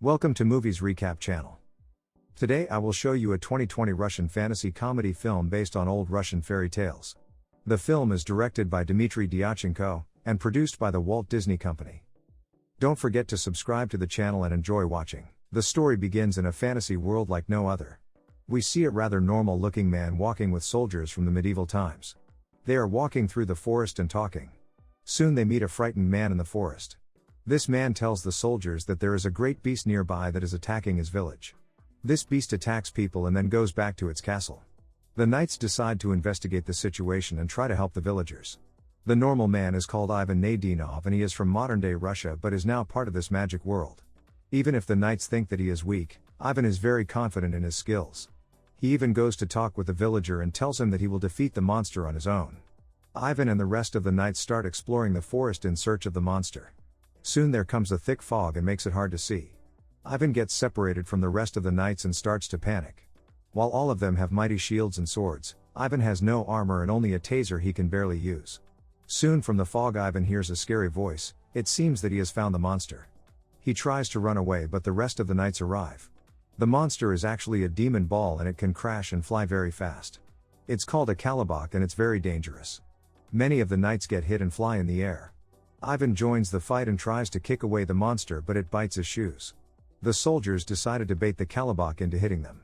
Welcome to Movies Recap channel. Today I will show you a 2020 Russian fantasy comedy film based on old Russian fairy tales. The film is directed by Dmitry Dyachenko, and produced by the Walt Disney Company. Don't forget to subscribe to the channel and enjoy watching. The story begins in a fantasy world like no other. We see a rather normal looking man walking with soldiers from the medieval times. They are walking through the forest and talking. Soon they meet a frightened man in the forest. This man tells the soldiers that there is a great beast nearby that is attacking his village. This beast attacks people and then goes back to its castle. The knights decide to investigate the situation and try to help the villagers. The normal man is called Ivan Nadinov and he is from modern-day Russia but is now part of this magic world. Even if the knights think that he is weak, Ivan is very confident in his skills. He even goes to talk with the villager and tells him that he will defeat the monster on his own. Ivan and the rest of the knights start exploring the forest in search of the monster. Soon there comes a thick fog and makes it hard to see. Ivan gets separated from the rest of the knights and starts to panic. While all of them have mighty shields and swords, Ivan has no armor and only a taser he can barely use. Soon from the fog Ivan hears a scary voice. It seems that he has found the monster. He tries to run away but the rest of the knights arrive. The monster is actually a demon ball and it can crash and fly very fast. It's called a kalibok and it's very dangerous. Many of the knights get hit and fly in the air. Ivan joins the fight and tries to kick away the monster but it bites his shoes. The soldiers decided to bait the kalibok into hitting them.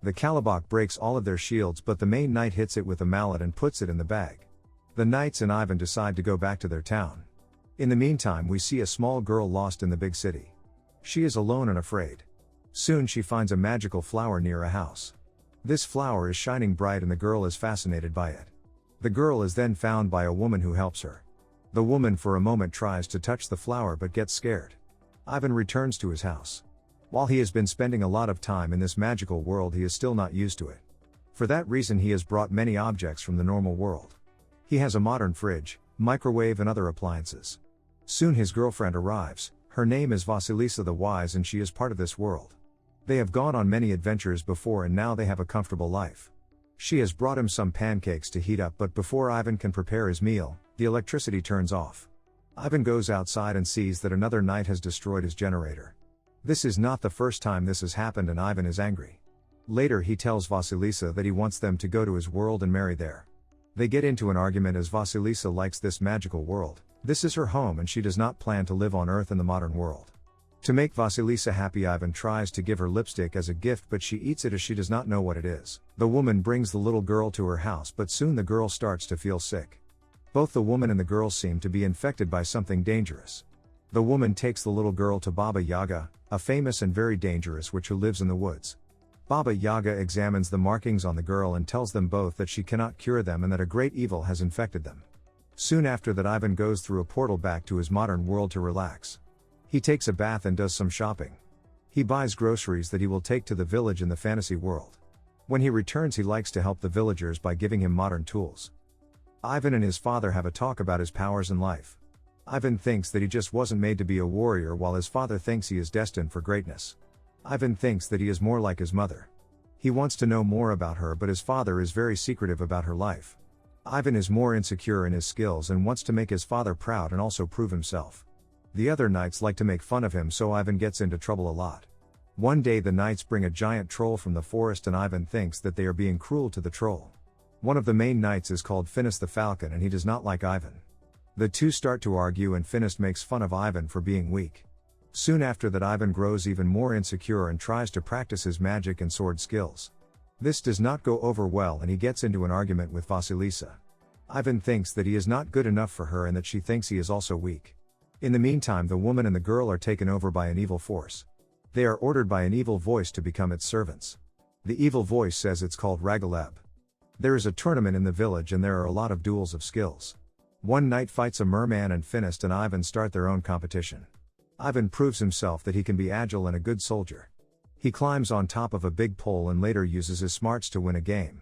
The kalibok breaks all of their shields but the main knight hits it with a mallet and puts it in the bag. The knights and Ivan decide to go back to their town. In the meantime we see a small girl lost in the big city. She is alone and afraid. Soon she finds a magical flower near a house. This flower is shining bright and the girl is fascinated by it. The girl is then found by a woman who helps her. The woman for a moment tries to touch the flower but gets scared. Ivan returns to his house. While he has been spending a lot of time in this magical world he is still not used to it. For that reason he has brought many objects from the normal world. He has a modern fridge, microwave and other appliances. Soon his girlfriend arrives. Her name is Vasilisa the Wise and she is part of this world. They have gone on many adventures before and now they have a comfortable life. She has brought him some pancakes to heat up but before Ivan can prepare his meal, the electricity turns off. Ivan goes outside and sees that another knight has destroyed his generator. This is not the first time this has happened and Ivan is angry. Later he tells Vasilisa that he wants them to go to his world and marry there. They get into an argument as Vasilisa likes this magical world. This is her home and she does not plan to live on Earth in the modern world. To make Vasilisa happy Ivan tries to give her lipstick as a gift but she eats it as she does not know what it is. The woman brings the little girl to her house but soon the girl starts to feel sick. Both the woman and the girl seem to be infected by something dangerous. The woman takes the little girl to Baba Yaga, a famous and very dangerous witch who lives in the woods. Baba Yaga examines the markings on the girl and tells them both that she cannot cure them and that a great evil has infected them. Soon after that Ivan goes through a portal back to his modern world to relax. He takes a bath and does some shopping. He buys groceries that he will take to the village in the fantasy world. When he returns he likes to help the villagers by giving him modern tools. Ivan and his father have a talk about his powers in life. Ivan thinks that he just wasn't made to be a warrior while his father thinks he is destined for greatness. Ivan thinks that he is more like his mother. He wants to know more about her but his father is very secretive about her life. Ivan is more insecure in his skills and wants to make his father proud and also prove himself. The other knights like to make fun of him so Ivan gets into trouble a lot. One day the knights bring a giant troll from the forest and Ivan thinks that they are being cruel to the troll. One of the main knights is called Finis the Falcon and he does not like Ivan. The two start to argue and Finis makes fun of Ivan for being weak. Soon after that Ivan grows even more insecure and tries to practice his magic and sword skills. This does not go over well and he gets into an argument with Vasilisa. Ivan thinks that he is not good enough for her and that she thinks he is also weak. In the meantime the woman and the girl are taken over by an evil force. They are ordered by an evil voice to become its servants. The evil voice says it's called Ragaleb. There is a tournament in the village and there are a lot of duels of skills. One knight fights a merman and Finis and Ivan start their own competition. Ivan proves himself that he can be agile and a good soldier. He climbs on top of a big pole and later uses his smarts to win a game.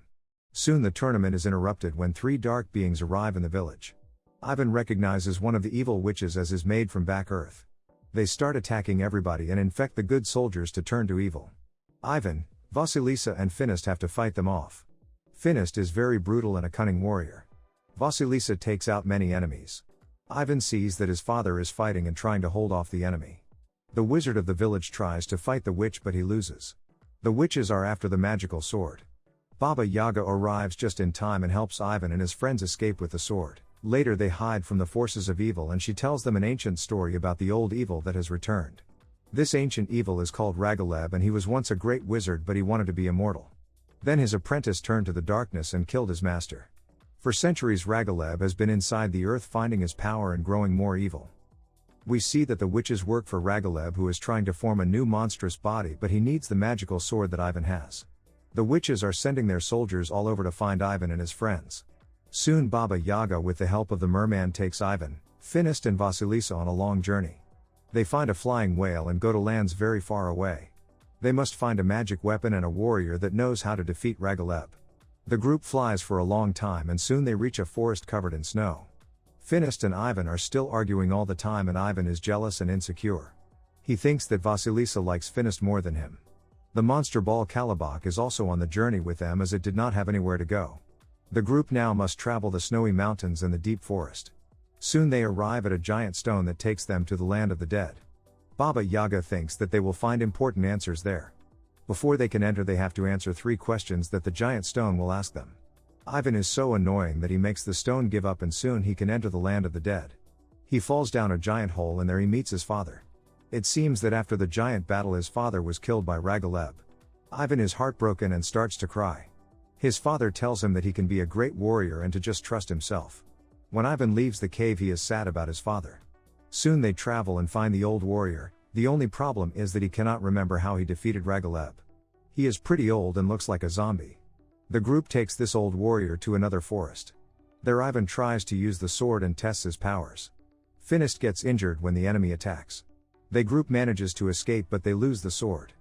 Soon the tournament is interrupted when three dark beings arrive in the village. Ivan recognizes one of the evil witches as his maid from back Earth. They start attacking everybody and infect the good soldiers to turn to evil. Ivan, Vasilisa and Finis have to fight them off. Finis is very brutal and a cunning warrior. Vasilisa takes out many enemies. Ivan sees that his father is fighting and trying to hold off the enemy. The wizard of the village tries to fight the witch but he loses. The witches are after the magical sword. Baba Yaga arrives just in time and helps Ivan and his friends escape with the sword. Later they hide from the forces of evil and she tells them an ancient story about the old evil that has returned. This ancient evil is called Ragaleb and he was once a great wizard but he wanted to be immortal. Then his apprentice turned to the darkness and killed his master. For centuries Ragaleb has been inside the earth finding his power and growing more evil. We see that the witches work for Ragaleb who is trying to form a new monstrous body but he needs the magical sword that Ivan has. The witches are sending their soldiers all over to find Ivan and his friends. Soon Baba Yaga with the help of the merman takes Ivan, Finist and Vasilisa on a long journey. They find a flying whale and go to lands very far away. They must find a magic weapon and a warrior that knows how to defeat Ragaleb. The group flies for a long time and soon they reach a forest covered in snow. Finist and Ivan are still arguing all the time and Ivan is jealous and insecure. He thinks that Vasilisa likes Finist more than him. The monster ball Kalabak is also on the journey with them as it did not have anywhere to go. The group now must travel the snowy mountains and the deep forest. Soon they arrive at a giant stone that takes them to the land of the dead. Baba Yaga thinks that they will find important answers there. Before they can enter they have to answer 3 questions that the giant stone will ask them. Ivan is so annoying that he makes the stone give up and soon he can enter the land of the dead. He falls down a giant hole and there he meets his father. It seems that after the giant battle his father was killed by Ragaleb. Ivan is heartbroken and starts to cry. His father tells him that he can be a great warrior and to just trust himself. When Ivan leaves the cave he is sad about his father. Soon they travel and find the old warrior. The only problem is that he cannot remember how he defeated Ragaleb. He is pretty old and looks like a zombie. The group takes this old warrior to another forest. There Ivan tries to use the sword and tests his powers. Finist gets injured when the enemy attacks. The group manages to escape but they lose the sword.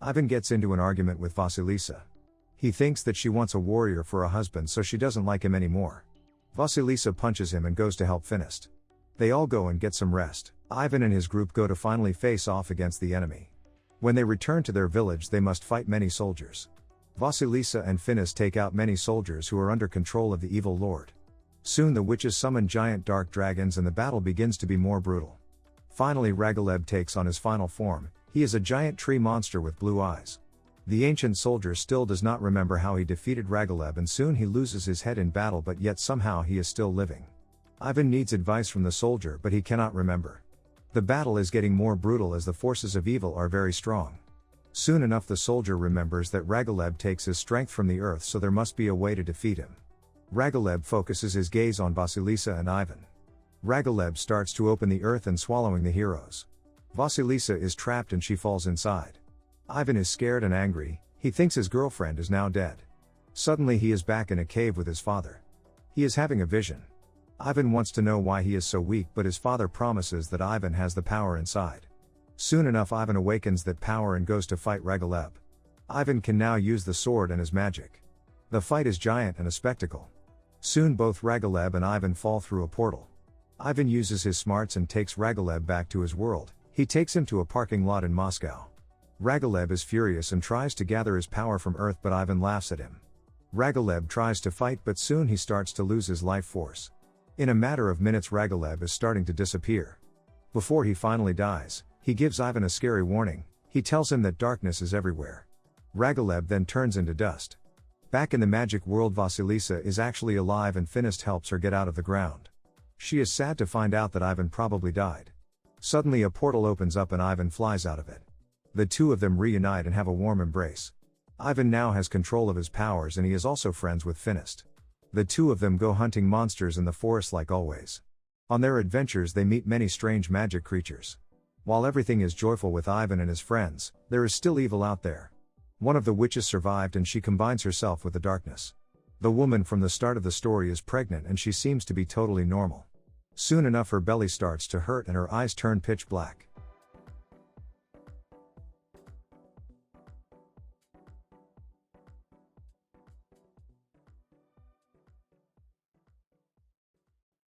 Ivan gets into an argument with Vasilisa. He thinks that she wants a warrior for a husband so she doesn't like him anymore. Vasilisa punches him and goes to help Finist. They all go and get some rest. Ivan and his group go to finally face off against the enemy. When they return to their village they must fight many soldiers. Vasilisa and Finist take out many soldiers who are under control of the evil lord. Soon the witches summon giant dark dragons and the battle begins to be more brutal. Finally Ragaleb takes on his final form. He is a giant tree monster with blue eyes. The ancient soldier still does not remember how he defeated Ragaleb and soon he loses his head in battle but yet somehow he is still living. Ivan needs advice from the soldier but he cannot remember. The battle is getting more brutal as the forces of evil are very strong. Soon enough the soldier remembers that Ragaleb takes his strength from the earth so there must be a way to defeat him. Ragaleb focuses his gaze on Vasilisa and Ivan. Ragaleb starts to open the earth and swallowing the heroes. Vasilisa is trapped and she falls inside. Ivan is scared and angry, he thinks his girlfriend is now dead. Suddenly he is back in a cave with his father. He is having a vision. Ivan wants to know why he is so weak but his father promises that Ivan has the power inside. Soon enough Ivan awakens that power and goes to fight Ragaleb. Ivan can now use the sword and his magic. The fight is giant and a spectacle. Soon both Ragaleb and Ivan fall through a portal. Ivan uses his smarts and takes Ragaleb back to his world. He takes him to a parking lot in Moscow. Ragaleb is furious and tries to gather his power from Earth but Ivan laughs at him. Ragaleb tries to fight but soon he starts to lose his life force. In a matter of minutes Ragaleb is starting to disappear. Before he finally dies, he gives Ivan a scary warning. He tells him that darkness is everywhere. Ragaleb then turns into dust. Back in the magic world Vasilisa is actually alive and Finist helps her get out of the ground. She is sad to find out that Ivan probably died. Suddenly a portal opens up and Ivan flies out of it. The two of them reunite and have a warm embrace. Ivan now has control of his powers and he is also friends with Finist. The two of them go hunting monsters in the forest like always. On their adventures they meet many strange magic creatures. While everything is joyful with Ivan and his friends, there is still evil out there. One of the witches survived and she combines herself with the darkness. The woman from the start of the story is pregnant and she seems to be totally normal. Soon enough her belly starts to hurt and her eyes turn pitch black.